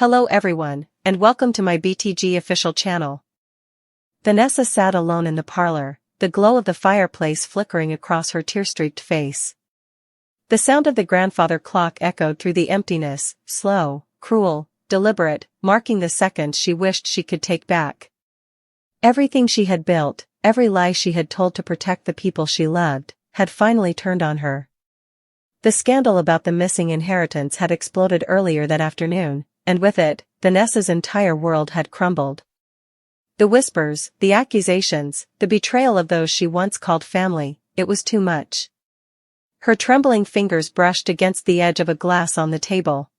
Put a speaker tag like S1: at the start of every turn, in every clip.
S1: Hello everyone, and welcome to my BTG official channel. Vanessa sat alone in the parlor, the glow of the fireplace flickering across her tear-streaked face. The sound of the grandfather clock echoed through the emptiness, slow, cruel, deliberate, marking the seconds she wished she could take back. Everything she had built, every lie she had told to protect the people she loved, had finally turned on her. The scandal about the missing inheritance had exploded earlier that afternoon, and with it, Vanessa's entire world had crumbled. The whispers, the accusations, the betrayal of those she once called family, it was too much. Her trembling fingers brushed against the edge of a glass on the table.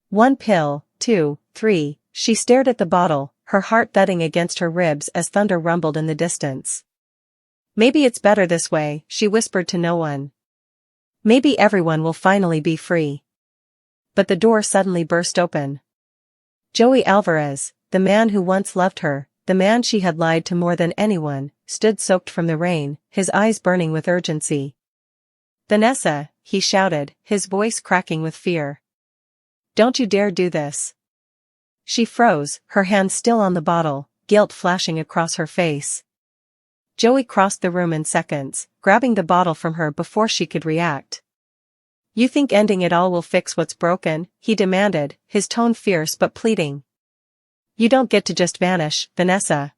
S1: 1 pill, 2, 3, she stared at the bottle, her heart thudding against her ribs as thunder rumbled in the distance. Maybe it's better this way, she whispered to no one. Maybe everyone will finally be free. But the door suddenly burst open. Joey Alvarez, the man who once loved her, the man she had lied to more than anyone, stood soaked from the rain, his eyes burning with urgency. "Vanessa," he shouted, his voice cracking with fear. "Don't you dare do this." She froze, her hand still on the bottle, guilt flashing across her face. Joey crossed the room in seconds, grabbing the bottle from her before she could react. "You think ending it all will fix what's broken?" he demanded, his tone fierce but pleading. "You don't get to just vanish, Vanessa.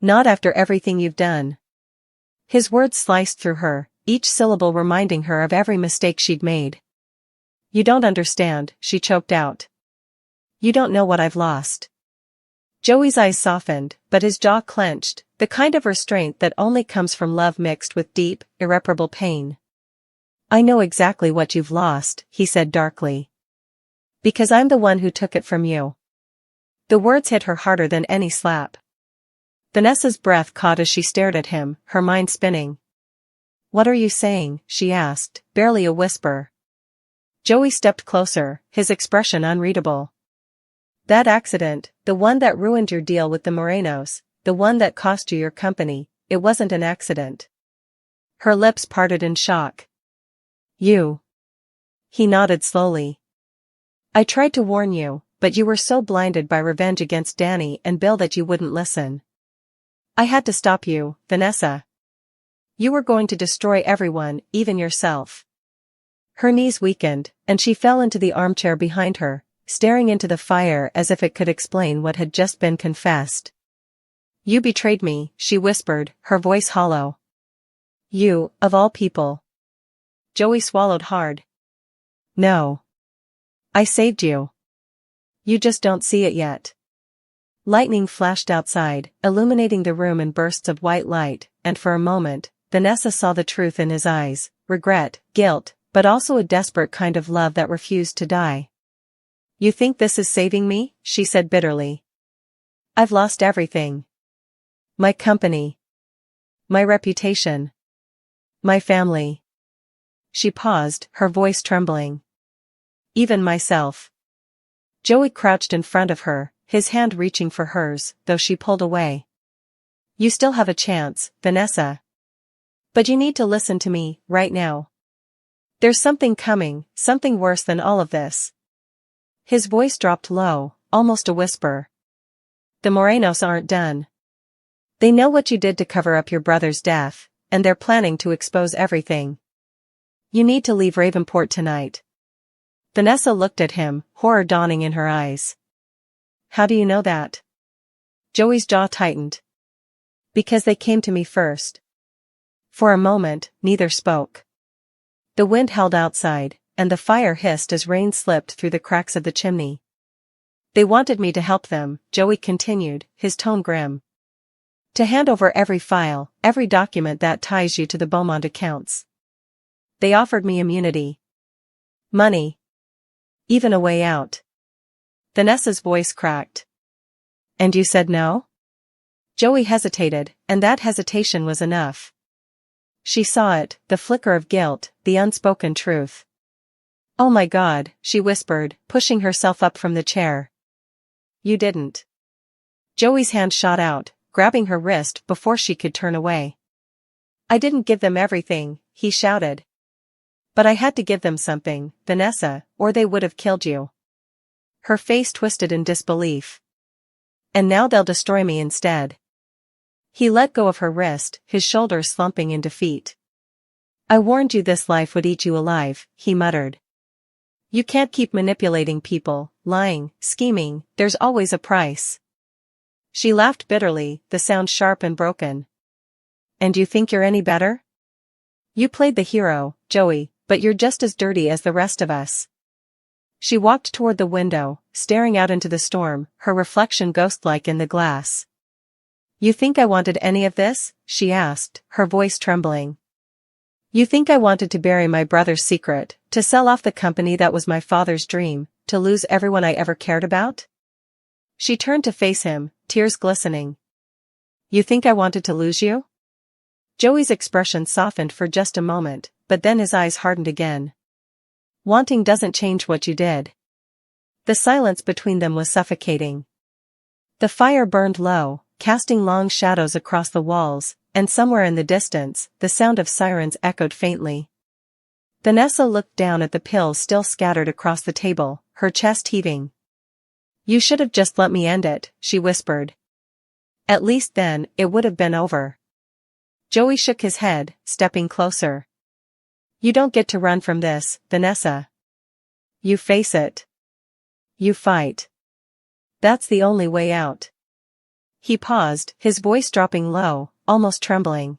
S1: Not after everything you've done." His words sliced through her, each syllable reminding her of every mistake she'd made. "You don't understand," she choked out. "You don't know what I've lost." Joey's eyes softened, but his jaw clenched, the kind of restraint that only comes from love mixed with deep, irreparable pain. "I know exactly what you've lost," he said darkly. "Because I'm the one who took it from you." The words hit her harder than any slap. Vanessa's breath caught as she stared at him, her mind spinning. "What are you saying?" she asked, barely a whisper. Joey stepped closer, his expression unreadable. "That accident, the one that ruined your deal with the Morenos, the one that cost you your company, it wasn't an accident." Her lips parted in shock. "You." He nodded slowly. "I tried to warn you, but you were so blinded by revenge against Danny and Bill that you wouldn't listen. I had to stop you, Vanessa. You were going to destroy everyone, even yourself." Her knees weakened, and she fell into the armchair behind her, staring into the fire as if it could explain what had just been confessed. "You betrayed me," she whispered, her voice hollow. "You, of all people." Joey swallowed hard. "No. I saved you. You just don't see it yet." Lightning flashed outside, illuminating the room in bursts of white light, and for a moment, Vanessa saw the truth in his eyes, regret, guilt, but also a desperate kind of love that refused to die. "You think this is saving me?" she said bitterly. "I've lost everything. My company. My reputation. My family." She paused, her voice trembling. "Even myself." Joey crouched in front of her, his hand reaching for hers, though she pulled away. "You still have a chance, Vanessa. But you need to listen to me, right now. There's something coming, something worse than all of this." His voice dropped low, almost a whisper. "The Morenos aren't done. They know what you did to cover up your brother's death, and they're planning to expose everything. You need to leave Ravenport tonight." Vanessa looked at him, horror dawning in her eyes. "How do you know that?" Joey's jaw tightened. "Because they came to me first." For a moment, neither spoke. The wind held outside, and the fire hissed as rain slipped through the cracks of the chimney. "They wanted me to help them," Joey continued, his tone grim. "To hand over every file, every document that ties you to the Beaumont accounts. They offered me immunity. Money. Even a way out." Vanessa's voice cracked. "And you said no?" Joey hesitated, and that hesitation was enough. She saw it, the flicker of guilt, the unspoken truth. "Oh my God," she whispered, pushing herself up from the chair. "You didn't." Joey's hand shot out, grabbing her wrist before she could turn away. "I didn't give them everything," he shouted. "But I had to give them something, Vanessa, or they would have killed you." her face twisted in disbelief. And now they'll destroy me instead. He let go of her wrist, his shoulders slumping in defeat. I warned you this life would eat you alive, he muttered. You can't keep manipulating people, lying, scheming, there's always a price. She laughed bitterly, the sound sharp and broken. And you think you're any better? You played the hero, Joey, but you're just as dirty as the rest of us. She walked toward the window, staring out into the storm, her reflection ghost-like in the glass. You think I wanted any of this? She asked, her voice trembling. You think I wanted to bury my brother's secret, to sell off the company that was my father's dream, to lose everyone I ever cared about? She turned to face him, tears glistening. You think I wanted to lose you? Joey's expression softened for just a moment, but then his eyes hardened again. Wanting doesn't change what you did. The silence between them was suffocating. The fire burned low, casting long shadows across the walls, and somewhere in the distance, the sound of sirens echoed faintly. Vanessa looked down at the pills still scattered across the table, her chest heaving. You should have just let me end it, she whispered. At least then, it would have been over. Joey shook his head, stepping closer. You don't get to run from this, Vanessa. You face it. You fight. That's the only way out. He paused, his voice dropping low, almost trembling.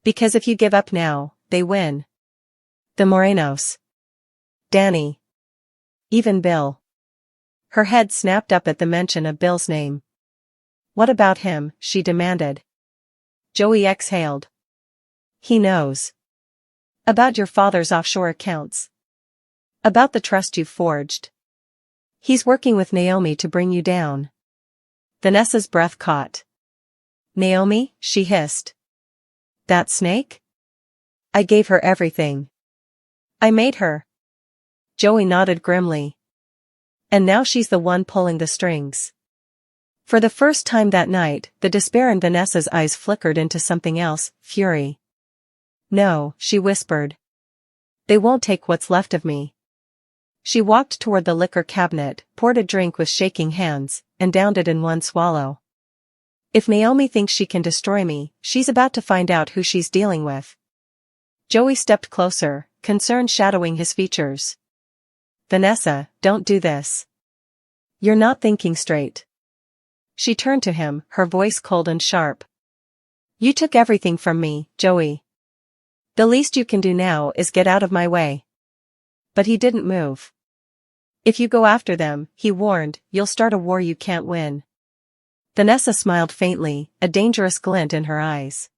S1: Because if you give up now, they win. The Morenos. Danny. Even Bill. Her head snapped up at the mention of Bill's name. What about him? She demanded. Joey exhaled. He knows. About your father's offshore accounts. About the trust you've forged. He's working with Naomi to bring you down. Vanessa's breath caught. Naomi, she hissed. That snake? I gave her everything. I made her. Joey nodded grimly. And now she's the one pulling the strings. For the first time that night, the despair in Vanessa's eyes flickered into something else, fury. No, she whispered. They won't take what's left of me. She walked toward the liquor cabinet, poured a drink with shaking hands, and downed it in one swallow. If Naomi thinks she can destroy me, she's about to find out who she's dealing with. Joey stepped closer, concern shadowing his features. Vanessa, don't do this. You're not thinking straight. She turned to him, her voice cold and sharp. You took everything from me, Joey. The least you can do now is get out of my way. But he didn't move. If you go after them, he warned, you'll start a war you can't win. Vanessa smiled faintly, a dangerous glint in her eyes.